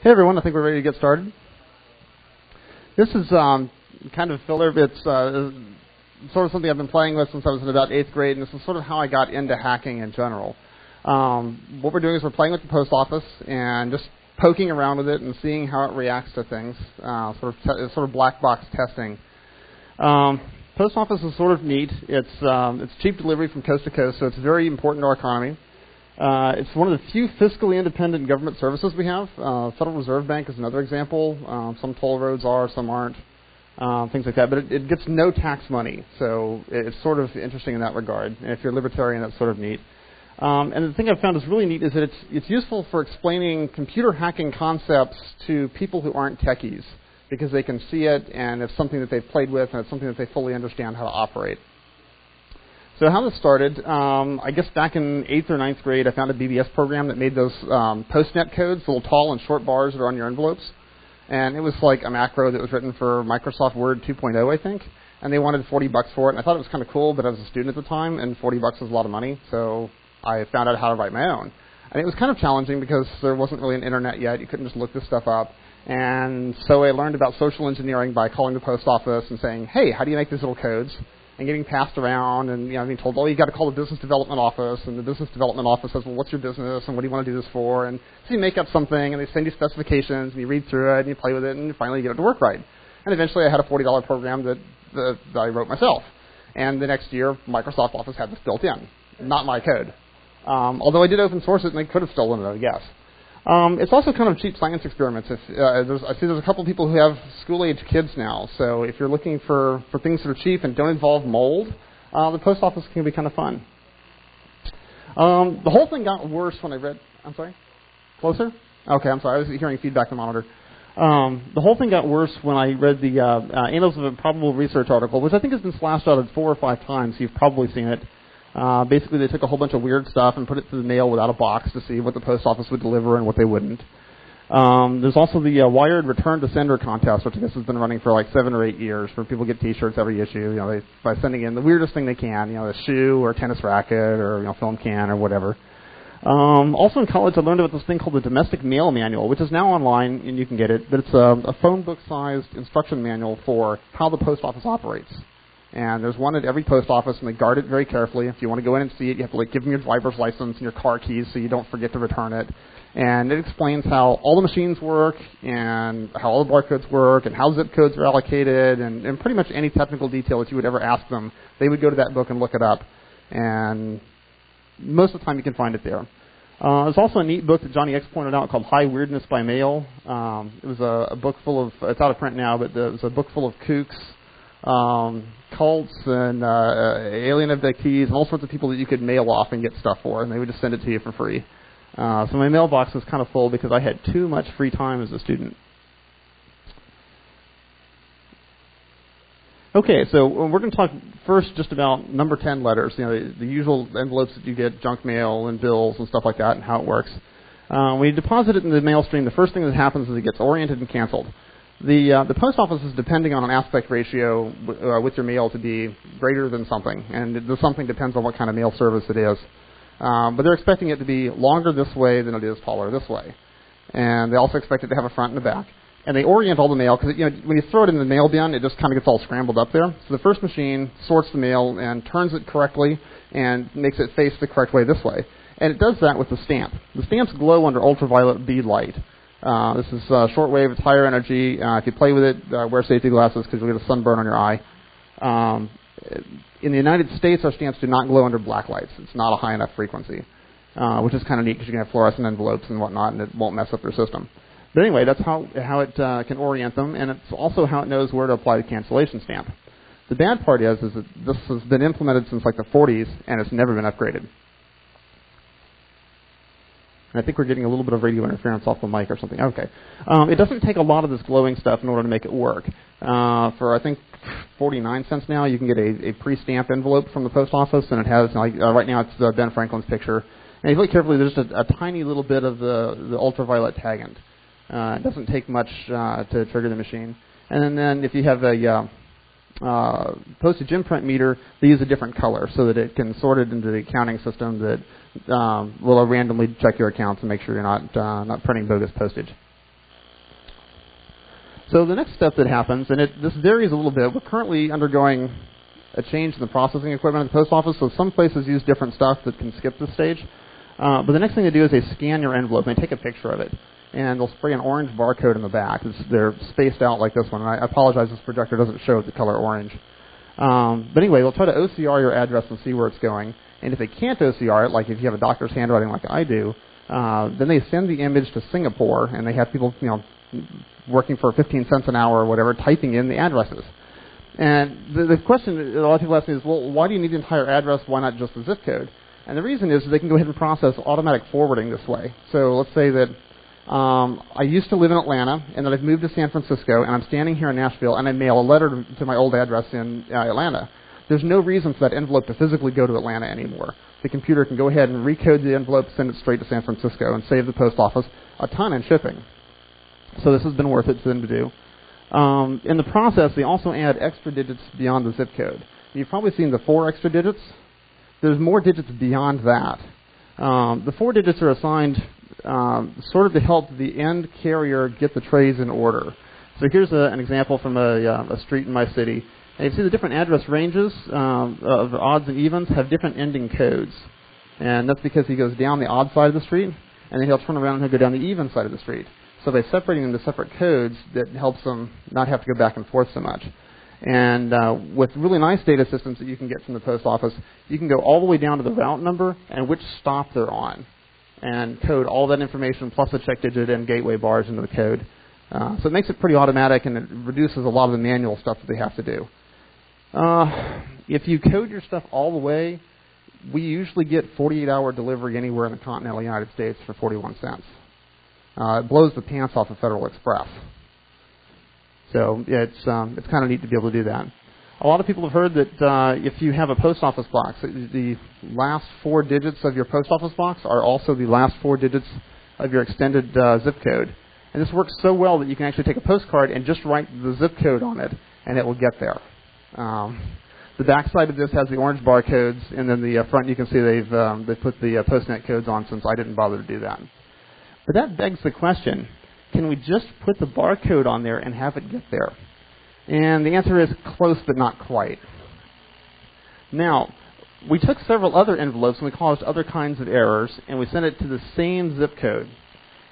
Hey everyone, I think we're ready to get started. This is kind of a filler. It's sort of something I've been playing with since I was in about 8th grade, and this is sort of how I got into hacking in general. What we're doing is we're playing with the post office and just poking around with it and seeing how it reacts to things, sort of black box testing. Post office is sort of neat. It's cheap delivery from coast to coast, so it's very important to our economy. It's one of the few fiscally independent government services we have. Federal Reserve Bank is another example. Some toll roads are, some aren't, things like that. But it gets no tax money, so it's sort of interesting in that regard. And if you're libertarian, that's sort of neat. And the thing I've found is really neat is that it's useful for explaining computer hacking concepts to people who aren't techies, because they can see it, and it's something that they've played with, and it's something that they fully understand how to operate. So how this started, I guess back in 8th or 9th grade, I found a BBS program that made those PostNet codes, little tall and short bars that are on your envelopes. And it was like a macro that was written for Microsoft Word 2.0, I think. And they wanted $40 for it. And I thought it was kind of cool, but I was a student at the time, and $40 was a lot of money. So I found out how to write my own. And it was kind of challenging because there wasn't really an internet yet. You couldn't just look this stuff up. And so I learned about social engineering by calling the post office and saying, hey, how do you make these little codes? And getting passed around and being told, oh, you've got to call the business development office. And the business development office says, well, what's your business and what do you want to do this for? And so you make up something and they send you specifications and you read through it and you play with it and finally you get it to work right. And eventually I had a $40 program that I wrote myself. And the next year, Microsoft Office had this built in, not my code. Although I did open source it and they could have stolen it, I guess. It's also kind of cheap science experiments. I see there's a couple of people who have school-age kids now. So if you're looking for things that are cheap and don't involve mold, the post office can be kind of fun. The whole thing got worse when I read... I'm sorry? Closer? Okay, I'm sorry. I was hearing feedback in the monitor. The whole thing got worse when I read the Annals of Improbable Research article, which I think has been slashed out 4 or 5 times. You've probably seen it. Basically, they took a whole bunch of weird stuff and put it through the mail without a box to see what the post office would deliver and what they wouldn't. There's also the Wired Return to Sender contest, which I guess has been running for like 7 or 8 years, where people get T-shirts every issue, by sending in the weirdest thing they can, a shoe or a tennis racket or film can or whatever. Also in college, I learned about this thing called the Domestic Mail Manual, which is now online and you can get it, but it's a phone book-sized instruction manual for how the post office operates. And there's one at every post office, and they guard it very carefully. If you want to go in and see it, you have to give them your driver's license and your car keys so you don't forget to return it. And it explains how all the machines work and how all the barcodes work and how zip codes are allocated and pretty much any technical detail that you would ever ask them. They would go to that book and look it up. And most of the time you can find it there. There's also a neat book that Johnny X pointed out called High Weirdness by Mail. It was a book full of, it's out of print now, but it was a book full of kooks. Cults and alien abductees and all sorts of people that you could mail off and get stuff for, and they would just send it to you for free. So my mailbox was kind of full because I had too much free time as a student. Okay, so we're going to talk first just about number 10 letters, the usual envelopes that you get, junk mail and bills and stuff like that, and how it works. When you deposit it in the mail stream, the first thing that happens is it gets oriented and canceled. The post office is depending on an aspect ratio with your mail to be greater than something, and the something depends on what kind of mail service it is. But they're expecting it to be longer this way than it is taller this way. And they also expect it to have a front and a back. And they orient all the mail, because when you throw it in the mail bin, it just kind of gets all scrambled up there. So the first machine sorts the mail and turns it correctly and makes it face the correct way this way. And it does that with the stamp. The stamps glow under ultraviolet bead light. This is shortwave, it's higher energy. If you play with it, wear safety glasses because you'll get a sunburn on your eye. In the United States, our stamps do not glow under black lights. It's not a high enough frequency, which is kind of neat because you can have fluorescent envelopes and whatnot, and it won't mess up your system. But anyway, that's how it can orient them, and it's also how it knows where to apply the cancellation stamp. The bad part is that this has been implemented since like the 40s, and it's never been upgraded. I think we're getting a little bit of radio interference off the mic or something. Okay. It doesn't take a lot of this glowing stuff in order to make it work. For, I think, 49 cents now, you can get a pre-stamped envelope from the post office, and it has, right now it's Ben Franklin's picture. And if you look carefully, there's just a tiny little bit of the ultraviolet tagant. It doesn't take much to trigger the machine. And then if you have a postage imprint meter, they use a different color so that it can sort it into the accounting system that will randomly check your accounts and make sure you're not printing bogus postage. So the next step that happens, and this varies a little bit. We're currently undergoing a change in the processing equipment at the post office, so some places use different stuff that can skip this stage. But the next thing they do is they scan your envelope, and they take a picture of it. And they'll spray an orange barcode in the back. They're spaced out like this one. And I apologize, this projector doesn't show the color orange. But anyway, they'll try to OCR your address and see where it's going. And if they can't OCR it, like if you have a doctor's handwriting like I do, then they send the image to Singapore, and they have people, working for 15 cents an hour or whatever, typing in the addresses. And the question that a lot of people ask me is, well, why do you need the entire address? Why not just the zip code? And the reason is they can go ahead and process automatic forwarding this way. So let's say that I used to live in Atlanta, and then I've moved to San Francisco, and I'm standing here in Nashville, and I mail a letter to my old address in Atlanta. There's no reason for that envelope to physically go to Atlanta anymore. The computer can go ahead and recode the envelope, send it straight to San Francisco, and save the post office a ton in shipping. So this has been worth it for them to do. In the process, they also add extra digits beyond the zip code. You've probably seen the 4 extra digits. There's more digits beyond that. The 4 digits are assigned sort of to help the end carrier get the trays in order. So here's an example from a street in my city. And you see the different address ranges of odds and evens have different ending codes. And that's because he goes down the odd side of the street, and then he'll turn around and he'll go down the even side of the street. So by separating them into separate codes, that helps them not have to go back and forth so much. And with really nice data systems that you can get from the post office, you can go all the way down to the route number and which stop they're on, and code all that information plus a check digit and gateway bars into the code. So it makes it pretty automatic, and it reduces a lot of the manual stuff that they have to do. If you code your stuff all the way, we usually get 48-hour delivery anywhere in the continental United States for 41 cents. It blows the pants off of Federal Express. So it's kind of neat to be able to do that. A lot of people have heard that if you have a post office box, the last 4 digits of your post office box are also the last 4 digits of your extended zip code. And this works so well that you can actually take a postcard and just write the zip code on it, and it will get there. The back side of this has the orange barcodes, and then the front you can see they've put the postnet codes on, since I didn't bother to do that. But that begs the question, can we just put the barcode on there and have it get there? And the answer is close but not quite. Now, we took several other envelopes and we caused other kinds of errors, and we sent it to the same zip code.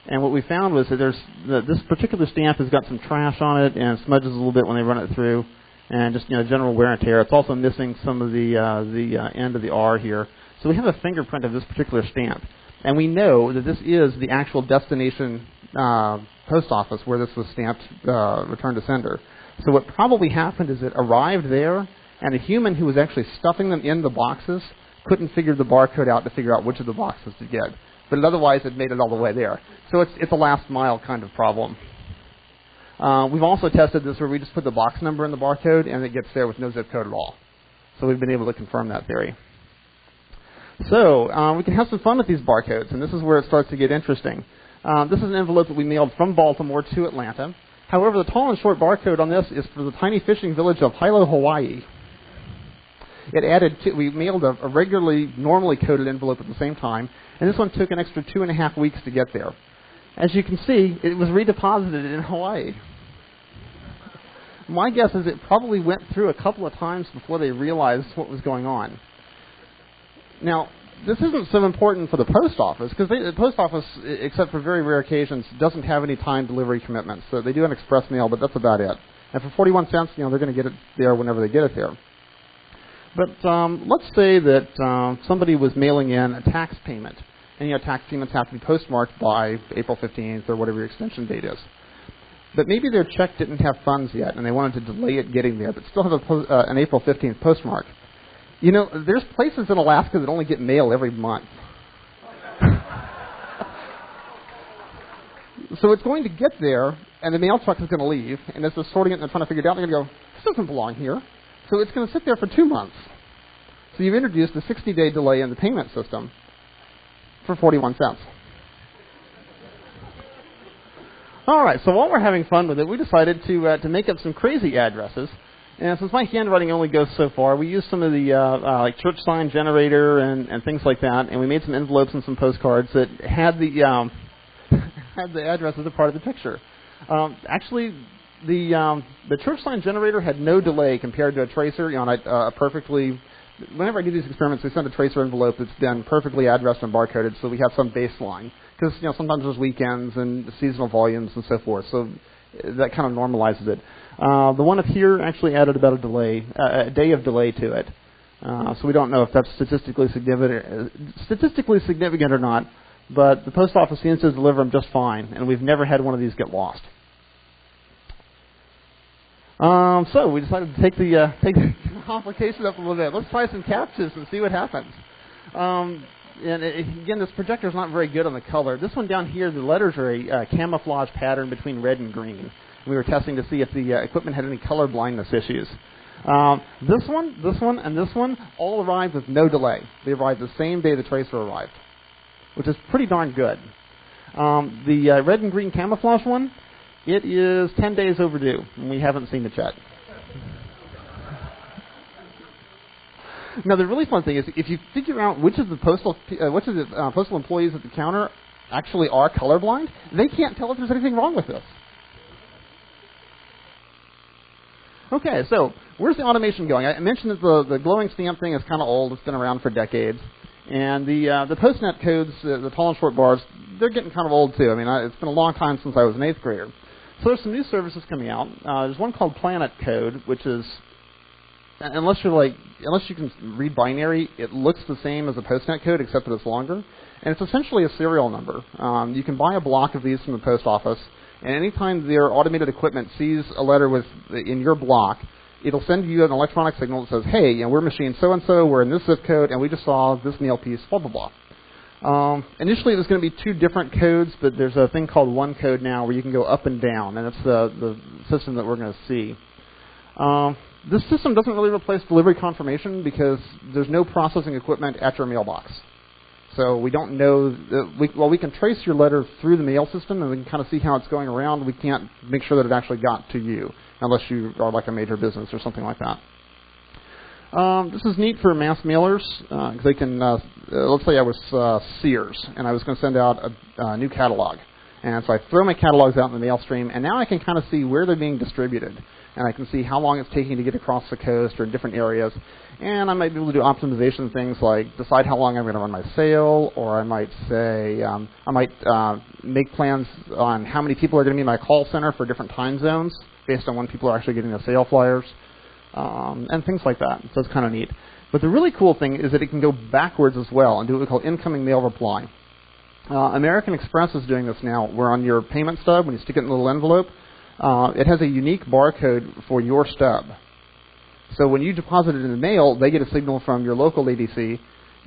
And what we found was that this particular stamp has got some trash on it and smudges a little bit when they run it through, and just general wear and tear. It's also missing some of the end of the R here. So we have a fingerprint of this particular stamp. And we know that this is the actual destination post office where this was stamped, return to sender. So what probably happened is it arrived there, and a human who was actually stuffing them in the boxes couldn't figure the barcode out to figure out which of the boxes to get. But otherwise, it made it all the way there. So it's a last mile kind of problem. We've also tested this where we just put the box number in the barcode, and it gets there with no zip code at all. So we've been able to confirm that theory. So we can have some fun with these barcodes, and this is where it starts to get interesting. This is an envelope that we mailed from Baltimore to Atlanta. However, the tall and short barcode on this is for the tiny fishing village of Hilo, Hawaii. We mailed a regularly, normally coded envelope at the same time, and this one took an extra 2.5 weeks to get there. As you can see, it was redeposited in Hawaii. My guess is it probably went through a couple of times before they realized what was going on. Now, this isn't so important for the post office, because the post office, except for very rare occasions, doesn't have any time delivery commitments. So they do an express mail, but that's about it. And for 41 cents, they're going to get it there whenever they get it there. But let's say that somebody was mailing in a tax payment. And tax payments have to be postmarked by April 15th or whatever your extension date is. But maybe their check didn't have funds yet, and they wanted to delay it getting there, but still have an April 15th postmark. There's places in Alaska that only get mail every month. So it's going to get there, and the mail truck is going to leave, and as they're sorting it and they're trying to figure it out, they're going to go, this doesn't belong here. So it's going to sit there for 2 months. So you've introduced a 60-day delay in the payment system for 41 cents. All right, so while we're having fun with it, we decided to make up some crazy addresses. And since my handwriting only goes so far, we used some of the like church sign generator and things like that, and we made some envelopes and some postcards that had the had the address as a part of the picture. Actually, the church sign generator had no delay compared to a tracer. You know, and perfectly. Whenever I do these experiments, we send a tracer envelope that's then perfectly addressed and barcoded, so we have some baseline. Because sometimes there's weekends and seasonal volumes and so forth, so that kind of normalizes it. The one up here actually added about a day of delay to it, so we don't know if that's statistically significant or not. But the post office seems to deliver them just fine, and we've never had one of these get lost. So we decided to take the complication up a little bit. Let's try some captures and see what happens. Again, this projector is not very good on the color. This one down here, the letters are a camouflage pattern between red and green. We were testing to see if the equipment had any color blindness issues. This one, and this one all arrived with no delay. They arrived the same day the tracer arrived, which is pretty darn good. The red and green camouflage one, it is 10 days overdue, and we haven't seen it yet. Now, the really fun thing is if you figure out which of the postal employees at the counter actually are colorblind, they can't tell if there's anything wrong with this. Okay, so where's the automation going? I mentioned that the glowing stamp thing is kind of old. It's been around for decades. And the PostNet codes, the tall and short bars, they're getting kind of old too. I mean, it's been a long time since I was an 8th grader. So there's some new services coming out. There's one called Planet Code, which is, unless you can read binary, it looks the same as a PostNet code, except that it's longer. And it's essentially a serial number. You can buy a block of these from the post office, and anytime their automated equipment sees a letter in your block, it'll send you an electronic signal that says, hey, we're machine so-and-so, we're in this zip code, and we just saw this mail piece, blah, blah, blah. Initially, it was going to be 2 different codes, but there's a thing called one code now where you can go up and down, and it's the system that we're going to see. This system doesn't really replace delivery confirmation because there's no processing equipment at your mailbox. So we don't know, while we can trace your letter through the mail system and we can kind of see how it's going around, we can't make sure that it actually got to you unless you are like a major business or something like that. This is neat for mass mailers because they can, let's say I was Sears and I was going to send out a new catalog. And so I throw my catalogs out in the mail stream, and now I can kind of see where they're being distributed. And I can see how long it's taking to get across the coast or in different areas. And I might be able to do optimization things like decide how long I'm going to run my sale, or I might say, make plans on how many people are going to be in my call center for different time zones based on when people are actually getting the sale flyers, and things like that. So it's kind of neat. But the really cool thing is that it can go backwards as well and do what we call incoming mail reply. American Express is doing this now, where on your payment stub, when you stick it in a little envelope, it has a unique barcode for your stub. So when you deposit it in the mail, they get a signal from your local ADC,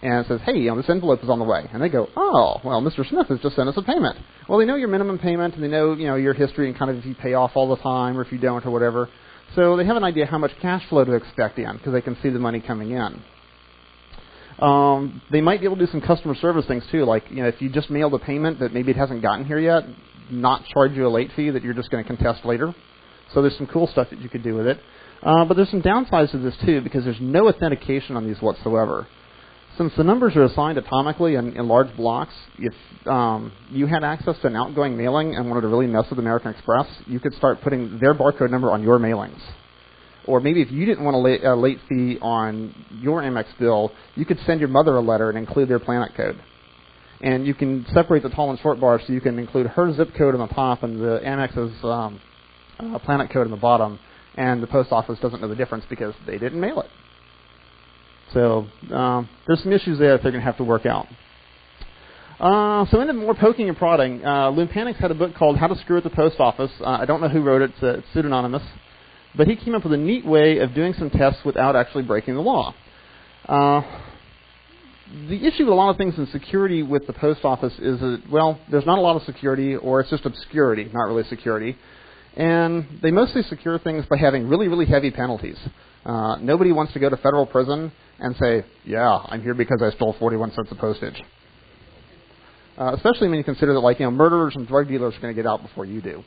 and it says, hey, this envelope is on the way. And they go, oh, well, Mr. Smith has just sent us a payment. Well, they know your minimum payment, and they know, your history and kind of if you pay off all the time or if you don't or whatever. So they have an idea how much cash flow to expect in because they can see the money coming in. They might be able to do some customer service things too, like if you just mailed a payment that maybe it hasn't gotten here yet, not charge you a late fee that you're just going to contest later. So there's some cool stuff that you could do with it. But there's some downsides to this too because there's no authentication on these whatsoever. Since the numbers are assigned atomically in large blocks, if you had access to an outgoing mailing and wanted to really mess with American Express, you could start putting their barcode number on your mailings. Or maybe if you didn't want a late fee on your Amex bill, you could send your mother a letter and include their Planet code. And you can separate the tall and short bars so you can include her zip code on the top and the Amex's Planet code on the bottom, and the post office doesn't know the difference because they didn't mail it. So there's some issues there that they're going to have to work out. So into more poking and prodding, Lumpanics had a book called How to Screw at the Post Office. I don't know who wrote it. It's pseudonymous. But he came up with a neat way of doing some tests without actually breaking the law. The issue with a lot of things in security with the post office is that, well, there's not a lot of security, or it's just obscurity, not really security. And they mostly secure things by having really, really heavy penalties. Nobody wants to go to federal prison and say, yeah, I'm here because I stole 41 cents of postage. Especially when you consider that, murderers and drug dealers are going to get out before you do.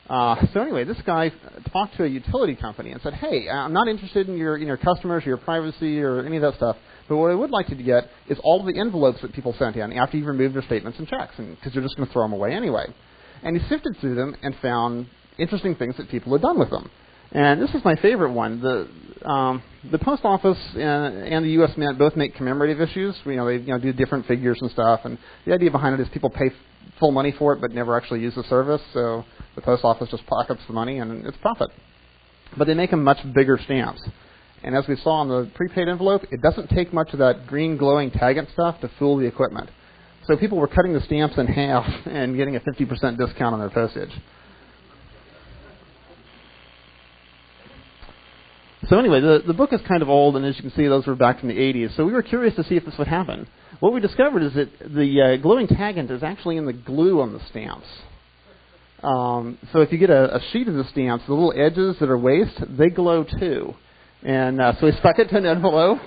So anyway, this guy talked to a utility company and said, hey, I'm not interested in your customers or your privacy or any of that stuff, but what I would like to get is all of the envelopes that people sent in after you've removed their statements and checks, because you're just going to throw them away anyway. And he sifted through them and found interesting things that people had done with them. And this is my favorite one. The Post Office and the U.S. Mint both make commemorative issues. They do different figures and stuff. And the idea behind it is people pay full money for it but never actually use the service. So the Post Office just pockets the money and it's profit. But they make them much bigger stamps. And as we saw on the prepaid envelope, it doesn't take much of that green glowing Taggant stuff to fool the equipment. So people were cutting the stamps in half and getting a 50% discount on their postage. So anyway, the book is kind of old, and as you can see, those were back from the 80s. So we were curious to see if this would happen. What we discovered is that the glowing Taggant is actually in the glue on the stamps. So if you get a sheet of the stamps, the little edges that are waste, they glow too. And so we stuck it to an envelope.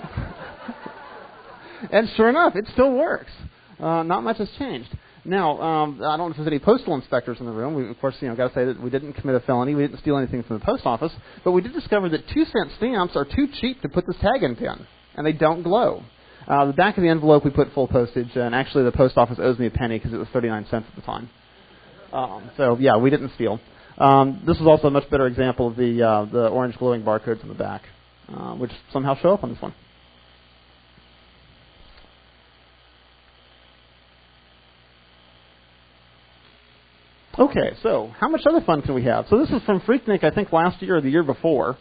And sure enough, it still works. Not much has changed. Now, I don't know if there's any postal inspectors in the room. We, of course, got to say that we didn't commit a felony. We didn't steal anything from the post office. But we did discover that 2-cent stamps are too cheap to put this Taggant in, and they don't glow. The back of the envelope, we put full postage, and actually the post office owes me a penny because it was 39 cents at the time. So, yeah, we didn't steal. This is also a much better example of the orange glowing barcodes in the back, which somehow show up on this one. Okay, so how much other fun can we have? So this is from Phreaknic, I think last year or the year before.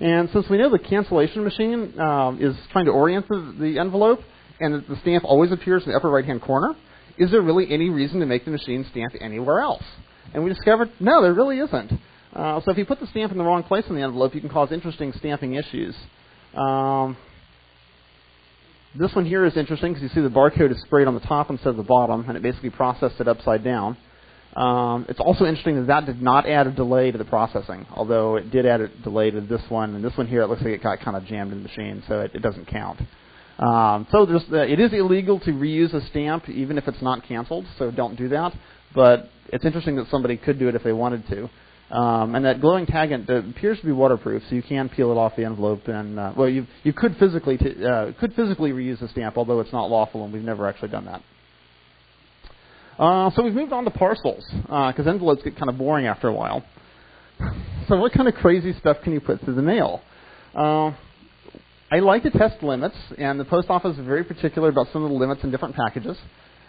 And since we know the cancellation machine is trying to orient the envelope, and that the stamp always appears in the upper right-hand corner, is there really any reason to make the machine stamp anywhere else? And we discovered, no, there really isn't. So if you put the stamp in the wrong place in the envelope, you can cause interesting stamping issues. This one here is interesting because you see the barcode is sprayed on the top instead of the bottom, and it basically processed it upside down. It's also interesting that did not add a delay to the processing, although it did add a delay to this one. And this one here, it looks like it got kind of jammed in the machine, so it doesn't count. So it is illegal to reuse a stamp, even if it's not canceled, so don't do that. But it's interesting that somebody could do it if they wanted to. And that glowing Taggant appears to be waterproof, so you can peel it off the envelope. And you could physically reuse the stamp, although it's not lawful, and we've never actually done that. So we've moved on to parcels, because envelopes get kind of boring after a while. So what kind of crazy stuff can you put through the mail? I like to test limits, and the post office is very particular about some of the limits in different packages.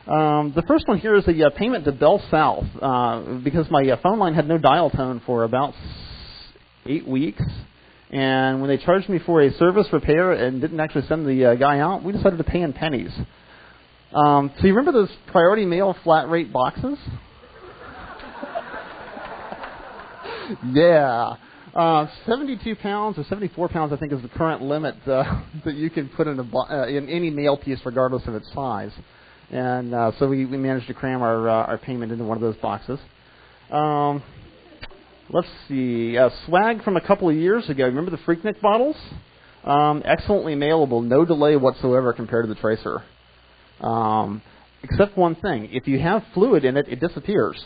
The first one here is a payment to Bell South, because my phone line had no dial tone for about 8 weeks. And when they charged me for a service repair and didn't actually send the guy out, we decided to pay in pennies. So you remember those priority mail flat rate boxes? Yeah. 72 pounds or 74 pounds, I think, is the current limit that you can put in any mail piece, regardless of its size. And so we managed to cram our payment into one of those boxes. Let's see. Swag from a couple of years ago. Remember the Phreaknic bottles? Excellently mailable, no delay whatsoever compared to the Tracer. Except one thing. If you have fluid in it, it disappears.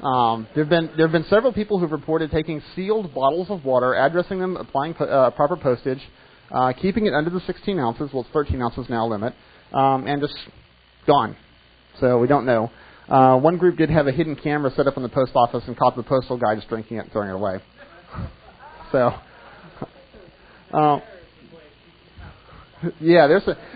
There have been several people who've reported taking sealed bottles of water, addressing them, applying proper postage, keeping it under the 16 ounces, well, it's 13 ounces now limit, and just gone. So we don't know. One group did have a hidden camera set up in the post office and caught the postal guy just drinking it and throwing it away. So, yeah,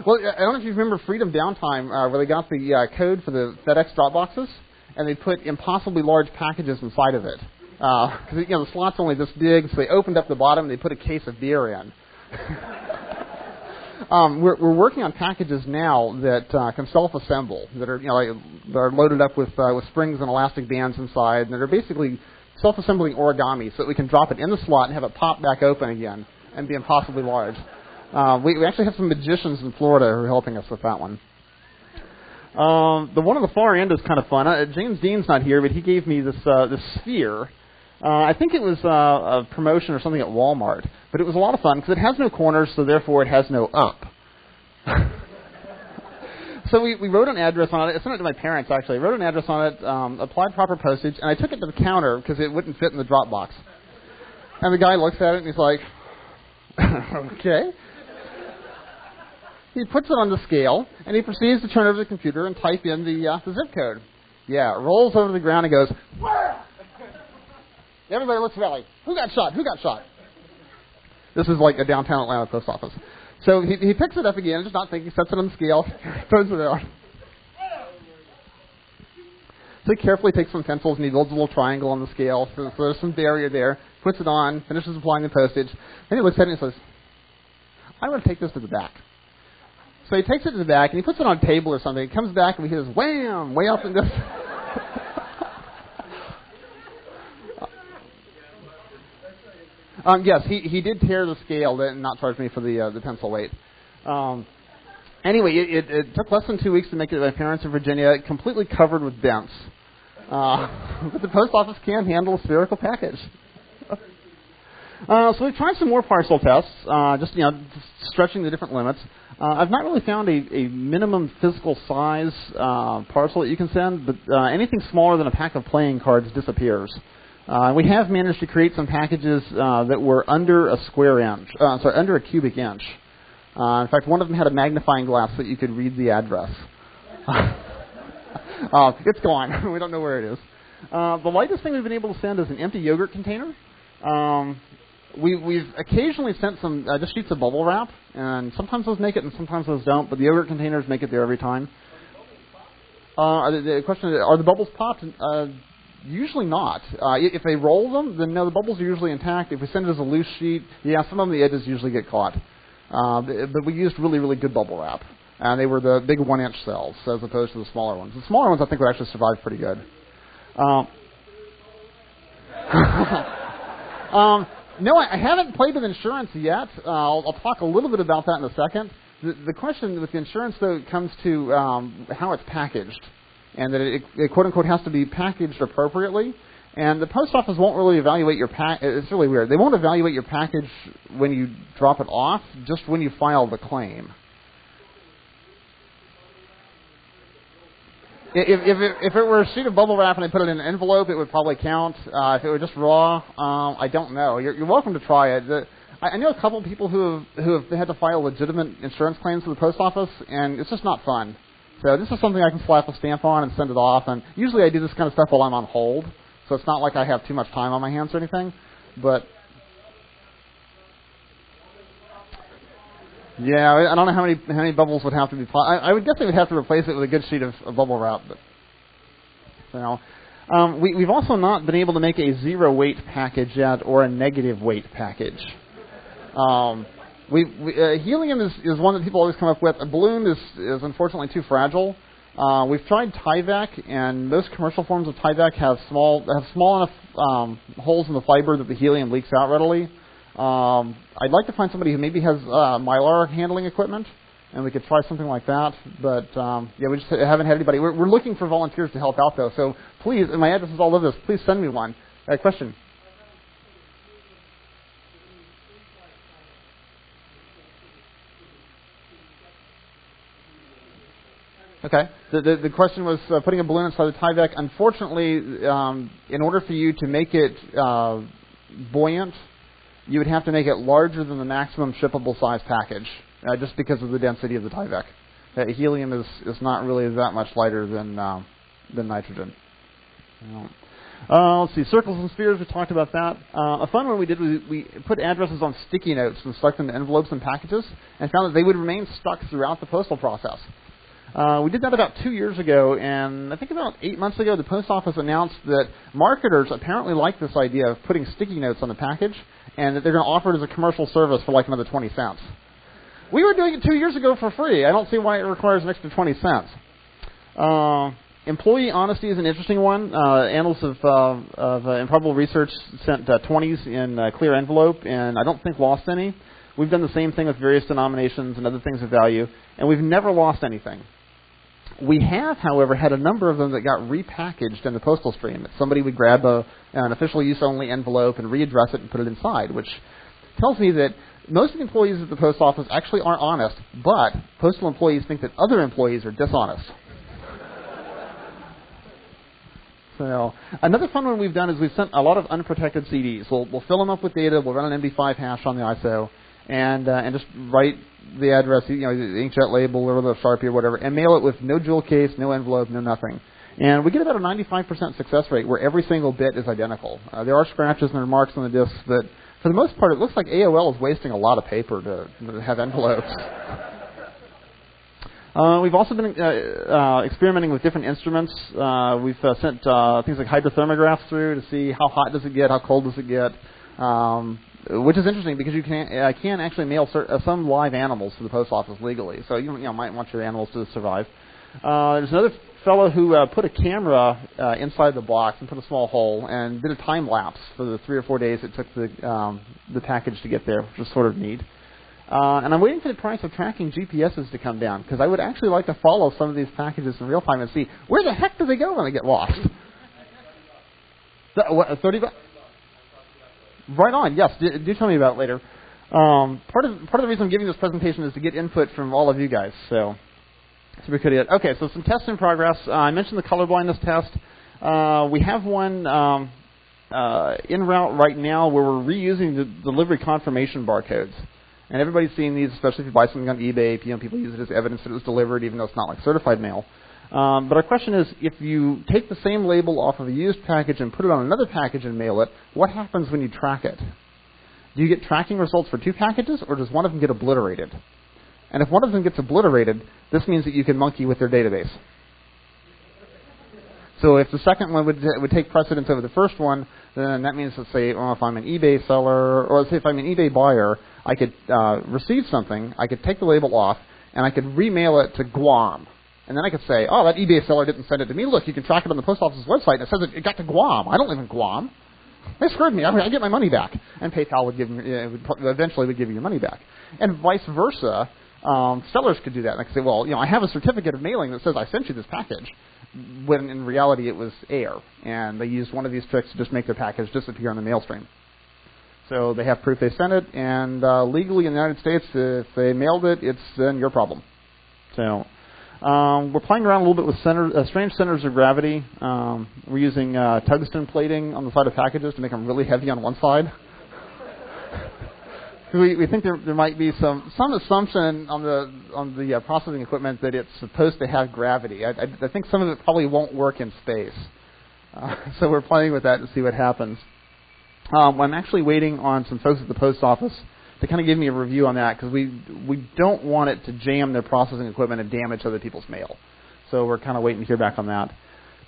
well, I don't know if you remember Freedom Downtime, where they got the code for the FedEx drop boxes, and they put impossibly large packages inside of it. Because the slot's only this big, so they opened up the bottom and they put a case of beer in. We're working on packages now that can self-assemble, that are that are loaded up with springs and elastic bands inside, and that are basically self-assembling origami, so that we can drop it in the slot and have it pop back open again and be impossibly large. We actually have some magicians in Florida who are helping us with that one. The one on the far end is kind of fun. James Dean's not here, but he gave me this sphere. I think it was a promotion or something at Walmart, but it was a lot of fun because it has no corners, so therefore it has no up. So we wrote an address on it. I sent it to my parents, actually. I wrote an address on it, applied proper postage, and I took it to the counter because it wouldn't fit in the drop box. And the guy looks at it and he's like, okay. He puts it on the scale, and he proceeds to turn over the computer and type in the zip code. Yeah, it rolls over the ground and goes, "Wah!" Everybody looks around like, who got shot? Who got shot? This is like a downtown Atlanta post office. So he picks it up again, just not thinking, sets it on the scale, throws it out. So he carefully takes some pencils and he builds a little triangle on the scale. So there's some barrier there, puts it on, finishes applying the postage. Then he looks at it and he says, I'm going to take this to the back. So he takes it to the back and he puts it on a table or something. He comes back and he hears wham, way up in this. Yes, he did tear the scale and not charge me for the pencil weight. Anyway, it took less than 2 weeks to make it to my parents in Virginia, completely covered with dents. But the post office can handle a spherical package. So we've tried some more parcel tests, just stretching the different limits. I've not really found a minimum physical size parcel that you can send, but anything smaller than a pack of playing cards disappears. We have managed to create some packages that were under a under a cubic inch. In fact, one of them had a magnifying glass so that you could read the address. It's gone. We don't know where it is. The lightest thing we've been able to send is an empty yogurt container. We've occasionally sent some just sheets of bubble wrap, and sometimes those make it and sometimes those don't, but the yogurt containers make it there every time. The question is, are the bubbles popped? Usually not. If they roll them, then no, the bubbles are usually intact. If we send it as a loose sheet, yeah, some of the edges usually get caught. But we used really, really good bubble wrap. And they were the big 1-inch cells as opposed to the smaller ones. The smaller ones I think would actually survive pretty good. No, I haven't played with insurance yet. I'll talk a little bit about that in a second. The question with the insurance, though, comes to how it's packaged. And that it quote-unquote, has to be packaged appropriately. And the post office won't really evaluate your It's really weird. They won't evaluate your package when you drop it off, just when you file the claim. If it were a sheet of bubble wrap and I put it in an envelope, it would probably count. If it were just raw, I don't know. You're welcome to try it. I know a couple of people who have had to file legitimate insurance claims to the post office, and it's just not fun. So this is something I can slap a stamp on and send it off. And usually I do this kind of stuff while I'm on hold, so it's not like I have too much time on my hands or anything. But yeah, I don't know how many bubbles would have to be. I would guess they would have to replace it with a good sheet of bubble wrap. But we've also not been able to make a 0 weight package yet or a negative weight package. Helium is one that people always come up with. A balloon is unfortunately too fragile. We've tried Tyvek, and most commercial forms of Tyvek have small enough holes in the fiber that the helium leaks out readily. I'd like to find somebody who maybe has Mylar handling equipment, and we could try something like that. But yeah, we just haven't had anybody. We're looking for volunteers to help out, though. So please, and my address is all over this. Please send me one. Question. Okay. The question was putting a balloon inside the Tyvek. Unfortunately, in order for you to make it buoyant, you would have to make it larger than the maximum shippable size package, just because of the density of the Tyvek. Helium is not really that much lighter than nitrogen. Let's see, circles and spheres, we talked about that. A fun one we did was we put addresses on sticky notes and stuck them in envelopes and packages, and found that they would remain stuck throughout the postal process. We did that about 2 years ago, and I think about 8 months ago, the post office announced that marketers apparently like this idea of putting sticky notes on the package, and that they're going to offer it as a commercial service for like another 20 cents. We were doing it 2 years ago for free. I don't see why it requires an extra 20 cents. Employee honesty is an interesting one. Annals of Improbable Research sent 20s in a clear envelope, and I don't think lost any. We've done the same thing with various denominations and other things of value, and we've never lost anything. We have, however, had a number of them that got repackaged in the postal stream. Somebody would grab an official use-only envelope and readdress it and put it inside, which tells me that most of the employees at the post office actually aren't honest, but postal employees think that other employees are dishonest. So another fun one we've done is we've sent a lot of unprotected CDs. We'll fill them up with data. We'll run an MD5 hash on the ISO. And just write the address, the inkjet label or the Sharpie or whatever, and mail it with no jewel case, no envelope, no nothing. And we get about a 95% success rate where every single bit is identical. There are scratches and marks on the disks, but for the most part, it looks like AOL is wasting a lot of paper to have envelopes. We've also been experimenting with different instruments. We've sent things like hydrothermographs through to see how hot does it get, how cold does it get, which is interesting because you can actually mail some live animals to the post office legally. So you might want your animals to survive. There's another fellow who put a camera inside the box and put a small hole and did a time lapse for the 3 or 4 days it took the package to get there, which was sort of neat. And I'm waiting for the price of tracking GPSs to come down because I would actually like to follow some of these packages in real time and see where the heck do they go when they get lost. $30? Right on. Yes, do tell me about it later. Part of the reason I'm giving this presentation is to get input from all of you guys. So we could get okay. So some tests in progress. I mentioned the colorblindness test. We have one en route right now where we're reusing the delivery confirmation barcodes. And everybody's seen these, especially if you buy something on eBay. People use it as evidence that it was delivered, even though it's not like certified mail. But our question is, if you take the same label off of a used package and put it on another package and mail it, what happens when you track it? Do you get tracking results for 2 packages, or does one of them get obliterated? And if one of them gets obliterated, this means that you can monkey with their database. So if the second one would take precedence over the first one, then that means, let's say, if I'm an eBay seller, or let's say if I'm an eBay buyer, I could receive something, I could take the label off, and I could remail it to Guam. And then I could say, oh, that eBay seller didn't send it to me. Look, you can track it on the post office's website, and it says it got to Guam. I don't live in Guam. They screwed me. I get my money back. And PayPal would eventually would give you your money back. And vice versa, sellers could do that. And I could say, well, I have a certificate of mailing that says I sent you this package, when in reality it was air. And they used one of these tricks to just make their package disappear on the mail stream. So they have proof they sent it, and legally in the United States, if they mailed it, it's then your problem. So we're playing around a little bit with strange centers of gravity. We're using tungsten plating on the side of packages to make them really heavy on one side. We think there might be some assumption on the processing equipment that it's supposed to have gravity. I think some of it probably won't work in space. So we're playing with that to see what happens. I'm actually waiting on some folks at the post office to kind of give me a review on that because we don't want it to jam their processing equipment and damage other people's mail. So we're kind of waiting to hear back on that.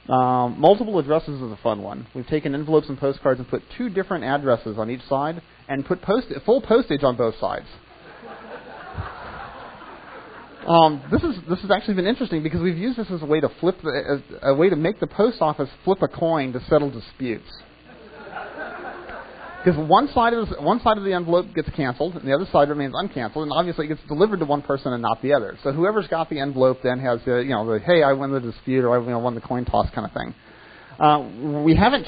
Multiple addresses is a fun one. We've taken envelopes and postcards and put 2 different addresses on each side and put full postage on both sides. This has actually been interesting because we've used this as a way to make the post office flip a coin to settle disputes. Because one side of the envelope gets canceled, and the other side remains uncanceled, and obviously it gets delivered to one person and not the other. So whoever's got the envelope then has the hey, I win the dispute, or I won the coin toss kind of thing. We haven't.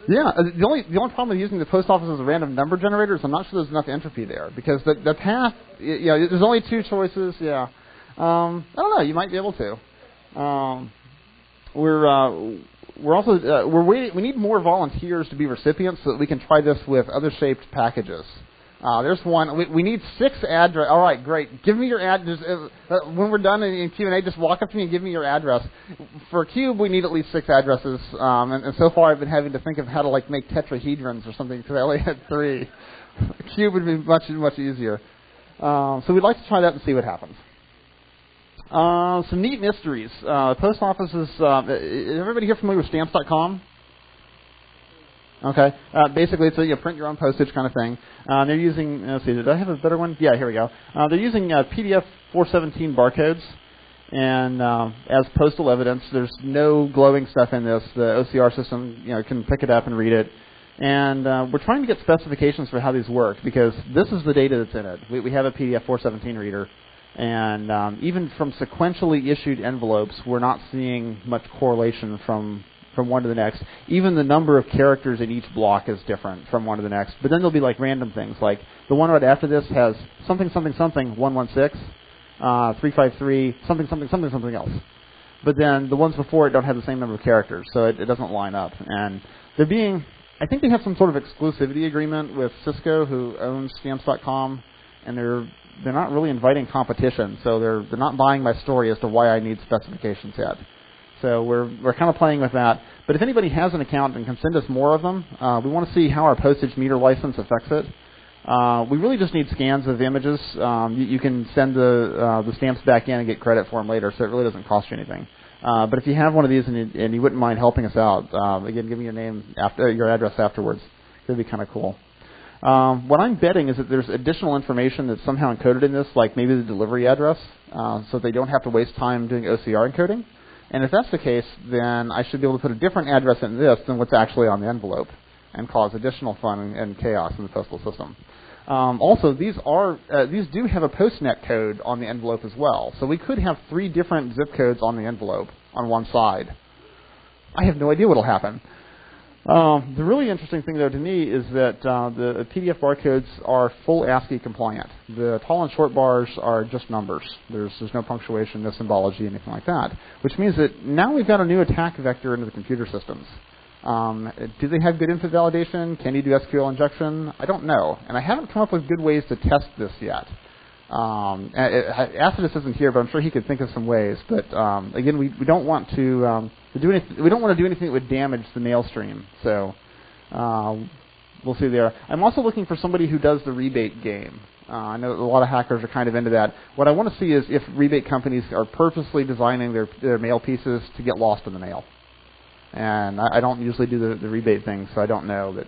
Yeah, the only problem with using the post office as a random number generator is I'm not sure there's enough entropy there because the path, there's only 2 choices. Yeah. I don't know. You might be able to. We're also we're waiting. We need more volunteers to be recipients so that we can try this with other shaped packages. There's one. We need 6 address. All right, great. Give me your address. When we're done in Q&A, just walk up to me and give me your address. For Cube, we need at least 6 addresses. And so far, I've been having to think of how to make tetrahedrons or something because I only had 3. Cube would be much easier. So we'd like to try that and see what happens. Some neat mysteries. Post office is everybody here familiar with stamps.com? Okay. Basically, it's a print your own postage kind of thing. They're using, let's see, did I have a better one? Yeah, here we go. They're using PDF 417 barcodes and as postal evidence. There's no glowing stuff in this. The OCR system can pick it up and read it. And we're trying to get specifications for how these work because this is the data that's in it. We have a PDF 417 reader. And even from sequentially issued envelopes, we're not seeing much correlation from one to the next. Even the number of characters in each block is different from one to the next. But then there'll be random things, like the one right after this has something, 116, 353, something else. But then the ones before it don't have the same number of characters, so it doesn't line up. And they're being I think they have some sort of exclusivity agreement with Cisco, who owns Stamps.com, and they're not really inviting competition, so they're not buying my story as to why I need specifications yet. So we're kind of playing with that. But if anybody has an account and can send us more of them, we want to see how our postage meter license affects it. We really just need scans of images. You can send the stamps back in and get credit for them later, so it really doesn't cost you anything. But if you have one of these and you wouldn't mind helping us out, again, give me your name, your address afterwards. It would be kind of cool. What I'm betting is that there's additional information that's somehow encoded in this, like maybe the delivery address, so they don't have to waste time doing OCR encoding. And if that's the case, then I should be able to put a different address in this than what's actually on the envelope and cause additional fun and chaos in the postal system. Also, these do have a postnet code on the envelope as well. So we could have 3 different zip codes on the envelope on one side. I have no idea what will happen. The really interesting thing, though, to me is that the PDF barcodes are full ASCII compliant. The tall and short bars are just numbers. There's no punctuation, no symbology, anything like that, which means that now we've got a new attack vector into the computer systems. Do they have good input validation? Can you do SQL injection? I don't know, and I haven't come up with good ways to test this yet. Acidus isn't here, but I'm sure he could think of some ways. But again, we don't want to do anything. We don't want to do anything that would damage the mail stream. So we'll see there. I'm also looking for somebody who does the rebate game. I know a lot of hackers are kind of into that. What I want to see is if rebate companies are purposely designing their mail pieces to get lost in the mail. And I don't usually do the rebate thing, so I don't know. But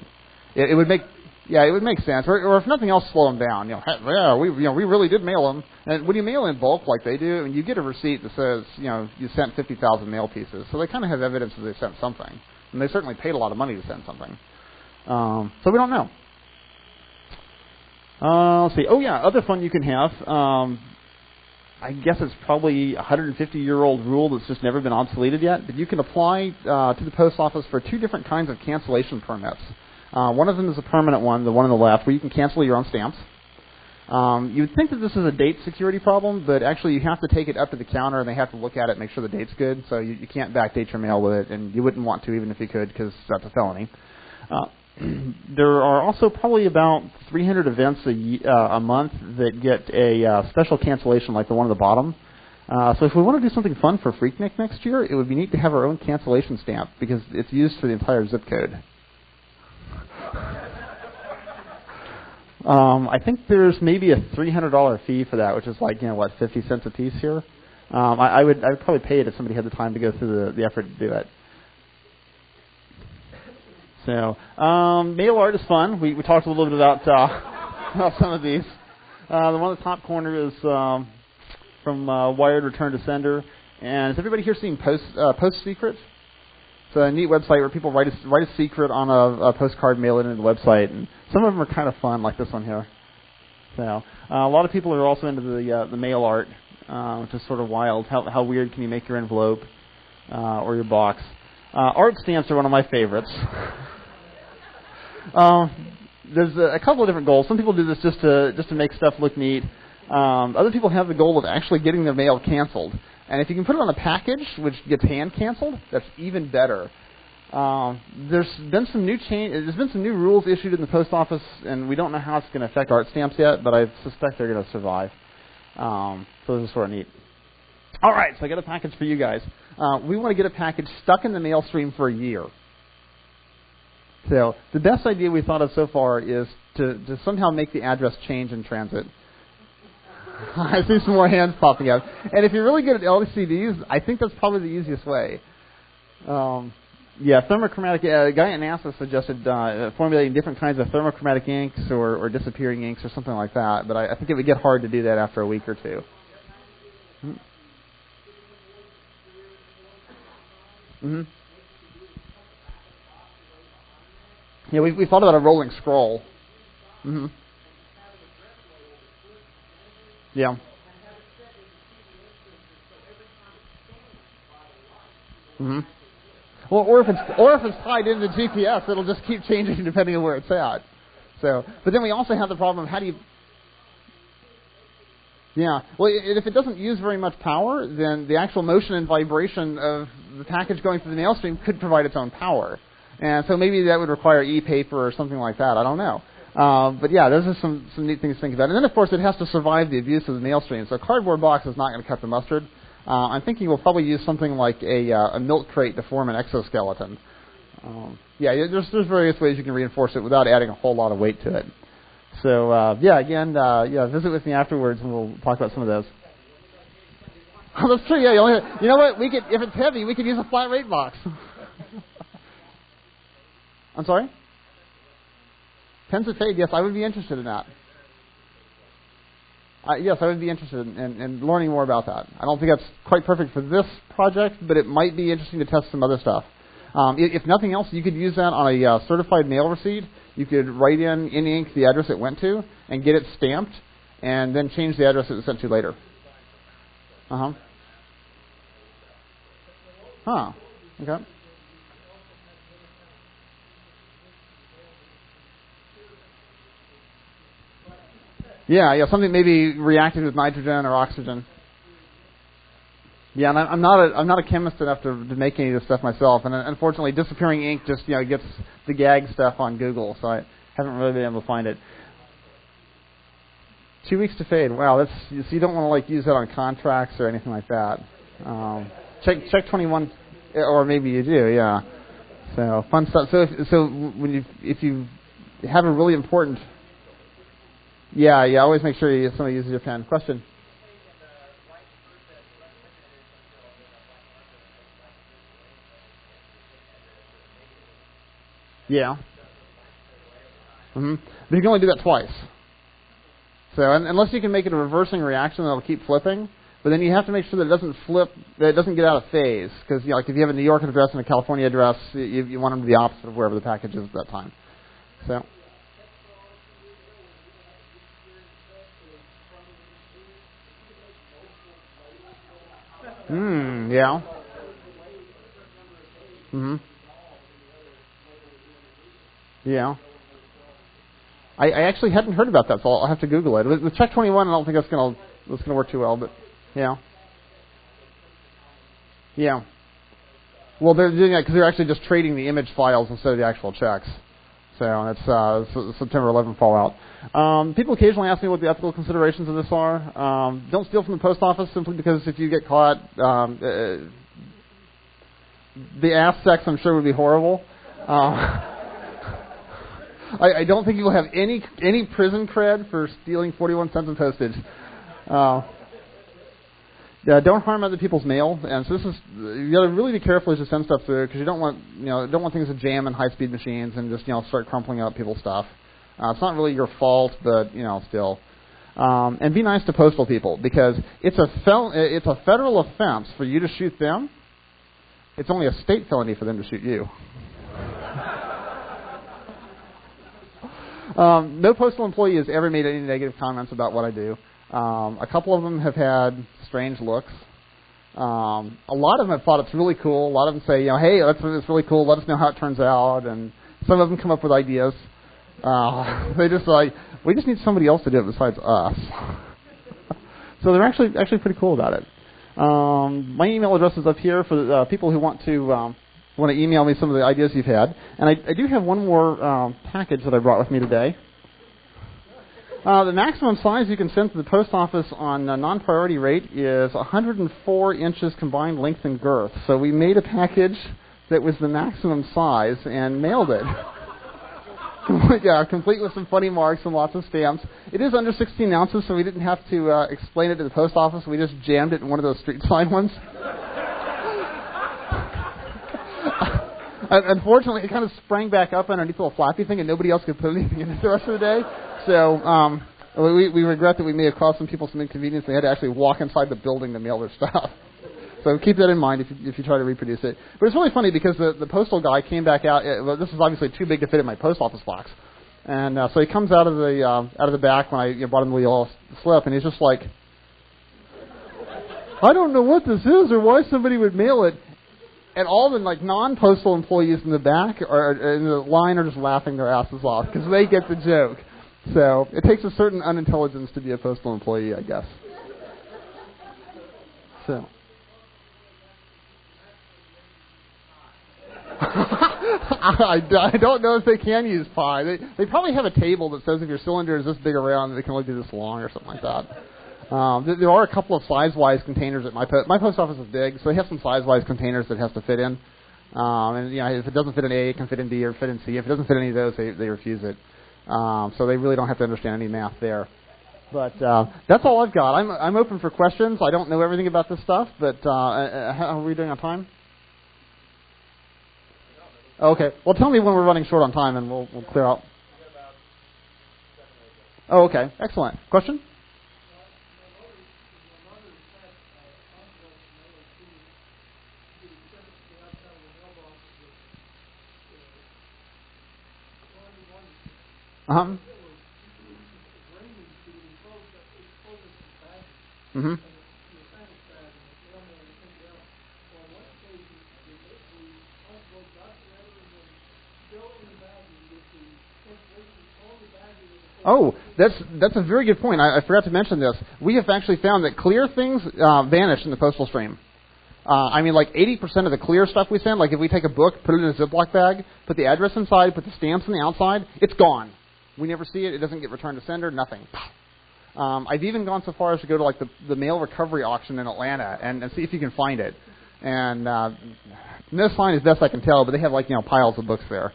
it would make it would make sense. Or if nothing else, slow them down. We really did mail them. And when you mail in bulk like they do, and you get a receipt that says you sent 50,000 mail pieces, so they kind of have evidence that they sent something, and they certainly paid a lot of money to send something. So we don't know. Let's see. Oh yeah, other fun you can have. I guess it's probably a 150-year-old rule that's just never been obsoleted yet, but you can apply to the post office for 2 different kinds of cancellation permits. One of them is a permanent one, the one on the left, where you can cancel your own stamps. You would think that this is a date security problem, but actually you have to take it up to the counter, and they have to look at it and make sure the date's good, so you can't backdate your mail with it, and you wouldn't want to even if you could, because that's a felony. There are also probably about 300 events a month that get a special cancellation like the one at the bottom. So if we want to do something fun for Phreaknic next year, it would be neat to have our own cancellation stamp because it's used for the entire zip code. I think there's maybe a $300 fee for that, which is like 50 cents a piece here. I would probably pay it if somebody had the time to go through the effort to do it. So, mail art is fun. We talked a little bit about some of these. The one in the top corner is from Wired Return to Sender. And has everybody here seen Post Secret? It's a neat website where people write a secret on a postcard, mail it into the website. And some of them are kind of fun, like this one here. So, a lot of people are also into the mail art, which is sort of wild. How weird can you make your envelope or your box? Art stamps are one of my favorites. There's a couple of different goals. Some people do this just to make stuff look neat. Other people have the goal of actually getting their mail canceled. And if you can put it on a package, which gets hand canceled, that's even better. There's been some new rules issued in the post office, and we don't know how it's going to affect art stamps yet, but I suspect they're going to survive. So this is sort of neat. All right, so I got a package for you guys. We want to get a package stuck in the mail stream for a year. So the best idea we thought of so far is to somehow make the address change in transit. I see some more hands popping up. And if you're really good at LCDs, I think that's probably the easiest way. Thermochromatic. A guy at NASA suggested formulating different kinds of thermochromatic inks or disappearing inks or something like that. But I think it would get hard to do that after a week or two. Mm-hmm. Yeah, we thought about a rolling scroll. Mm-hmm. Yeah. Mm-hmm. Well, or if it's tied into GPS, it'll just keep changing depending on where it's at. So, but then we also have the problem of how do you? Yeah. Well, if it doesn't use very much power, then the actual motion and vibration of the package going through the mail stream could provide its own power. And so maybe that would require e-paper or something like that. I don't know. But yeah, those are some neat things to think about. And then, of course, it has to survive the abuse of the mail stream. So a cardboard box is not going to cut the mustard. I'm thinking we'll probably use something like a milk crate to form an exoskeleton. Yeah, there's various ways you can reinforce it without adding a whole lot of weight to it. So, visit with me afterwards, and we'll talk about some of those. Oh, that's true, yeah. You know what? If it's heavy, we could use a flat rate box. I'm sorry? Pens that fade, yes, I would be interested in that. Yes, I would be interested in learning more about that. I don't think that's quite perfect for this project, but it might be interesting to test some other stuff. If nothing else, you could use that on a certified mail receipt. You could write in ink the address it went to and get it stamped, and then change the address it was sent to later. Uh-huh. Huh. Okay. Yeah, something maybe reacted with nitrogen or oxygen. Yeah, and I'm not a chemist enough to make any of this stuff myself, and unfortunately, disappearing ink just gets the gag stuff on Google, so I haven't really been able to find it. 2 weeks to fade. Wow, so you don't want to use that on contracts or anything like that. Check 21, or maybe you do. Yeah. So fun stuff. So if you have a really important, always make sure somebody uses your pen. Question. Yeah. But you can only do that twice. So unless you can make it a reversing reaction that'll keep flipping, but then you have to make sure that it doesn't flip, that it doesn't get out of phase. Because if you have a New York address and a California address, you want them to be opposite of wherever the package is at that time. So. Yeah. Yeah. I actually hadn't heard about that, so I'll have to Google it. With Check 21, I don't think that's going to work too well, but yeah. Yeah. Well, they're doing that because they're actually just trading the image files instead of the actual checks. So that's September 11 fallout. People occasionally ask me what the ethical considerations of this are. Don't steal from the post office simply because if you get caught, the ass sex I'm sure would be horrible. I don't think you will have any prison cred for stealing 41 cents in postage. Don't harm other people's mail, and so you got to really be careful as you send stuff through because you don't want things to jam in high-speed machines and just start crumpling up people's stuff. It's not really your fault, but still. And be nice to postal people because it's a federal offense for you to shoot them. It's only a state felony for them to shoot you. No postal employee has ever made any negative comments about what I do. A couple of them have had strange looks. A lot of them have thought it's really cool. A lot of them say, hey, it's really cool. Let us know how it turns out. And some of them come up with ideas. They just we just need somebody else to do it besides us. So they're actually pretty cool about it. My email address is up here for people who want to email me some of the ideas you've had. And I do have one more package that I brought with me today. The maximum size you can send to the post office on a non-priority rate is 104 inches combined length and girth. So we made a package that was the maximum size and mailed it. Complete with some funny marks and lots of stamps. It is under 16 ounces, so we didn't have to explain it to the post office. We just jammed it in one of those street sign ones. Unfortunately, it kind of sprang back up underneath a little flappy thing, and nobody else could put anything in it the rest of the day. So we regret that we may have caused some people some inconvenience. They had to actually walk inside the building to mail their stuff. So keep that in mind if you try to reproduce it. But it's really funny because the postal guy came back out. This is obviously too big to fit in my post office box, and so he comes out of the back when I brought him the yellow slip, and he's just like, I don't know what this is or why somebody would mail it. And all the non-postal employees in the back or in the line are just laughing their asses off because they get the joke. So it takes a certain unintelligence to be a postal employee, I guess. So. I don't know if they can use pi. They probably have a table that says if your cylinder is this big around, it can only be this long or something like that. There are a couple of size-wise containers at my post office is big, so they have some size-wise containers that it has to fit in. And if it doesn't fit in A, it can fit in B or fit in C. If it doesn't fit in any of those, they refuse it. So they really don't have to understand any math there. But that's all I've got. I'm open for questions. I don't know everything about this stuff, but how are we doing on time? Okay. Well, tell me when we're running short on time, and we'll clear out. Oh, okay. Excellent. Question? Mm-hmm. Oh, that's a very good point. I forgot to mention this. We have actually found that clear things vanish in the postal stream. I mean, like 80% of the clear stuff we send, like if we take a book, put it in a Ziploc bag, put the address inside, put the stamps on the outside, it's gone. We never see it. It doesn't get returned to sender, nothing. I've even gone so far as to go to like the mail recovery auction in Atlanta and see if you can find it. And no sign as best I can tell, but they have like piles of books there.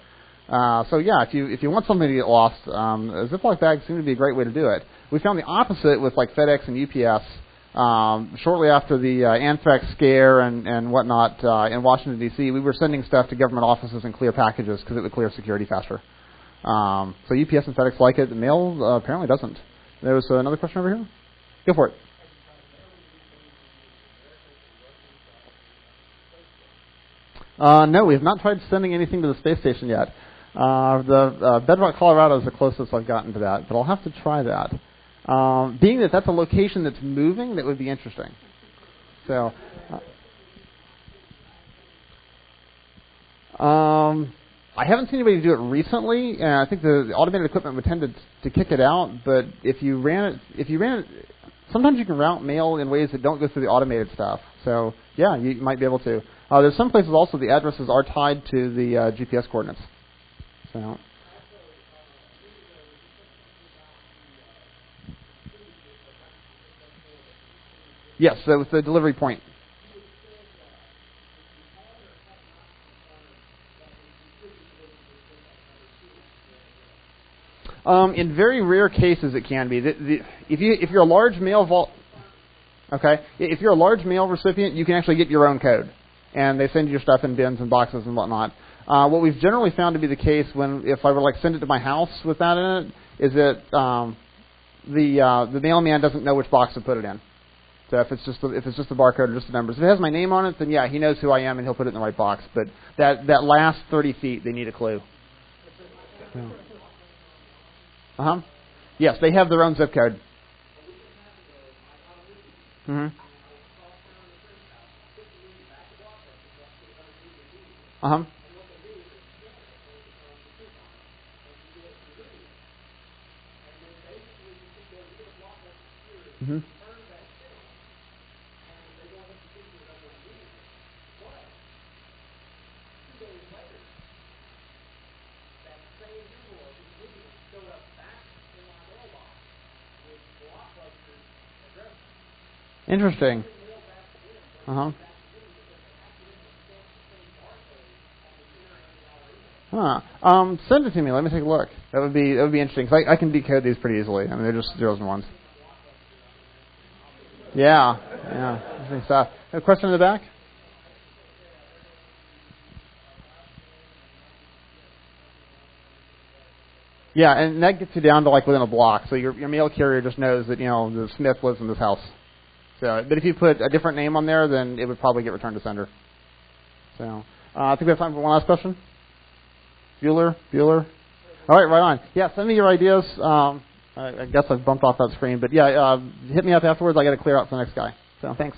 So yeah, if you want something to get lost, Ziploc bags seem to be a great way to do it. We found the opposite with like FedEx and UPS. Shortly after the anthrax scare and whatnot in Washington D.C., we were sending stuff to government offices in clear packages because it would clear security faster. So UPS and FedEx like it. The mail apparently doesn't. There was another question over here. Go for it. No, we have not tried sending anything to the space station yet. The Bedrock, Colorado is the closest I've gotten to that, but I'll have to try that. Being that that's a location that's moving, that would be interesting. So, I haven't seen anybody do it recently, and I think the automated equipment would tend to kick it out. But if you ran it, sometimes you can route mail in ways that don't go through the automated stuff. So, yeah, you might be able to. There's some places also the addresses are tied to the GPS coordinates. So. Yes, that was the delivery point. In very rare cases, it can be. If you're a large mail if you're a large mail recipient, you can actually get your own code, and they send you your stuff in bins and boxes and whatnot. What we've generally found to be the case if I were like send it to my house with that in it, is that the mailman doesn't know which box to put it in. So if it's just the barcode or just the numbers, if it has my name on it, then yeah, he knows who I am and he'll put it in the right box. But that last 30 feet, they need a clue. Yes, they have their own zip code. Interesting. Send it to me. Let me take a look. That would be interesting. 'Cause I can decode these pretty easily. I mean, they're just zeros and ones. Yeah. Interesting stuff. A question in the back? Yeah, and that gets you down to like within a block. So your mail carrier just knows that the Smith lives in this house. So, but if you put a different name on there, then it would probably get returned to sender. So, I think we have time for one last question. Bueller. All right on. Yeah, send me your ideas. I guess I've bumped off that screen, but yeah, hit me up afterwards. I got to clear out for the next guy. So, thanks.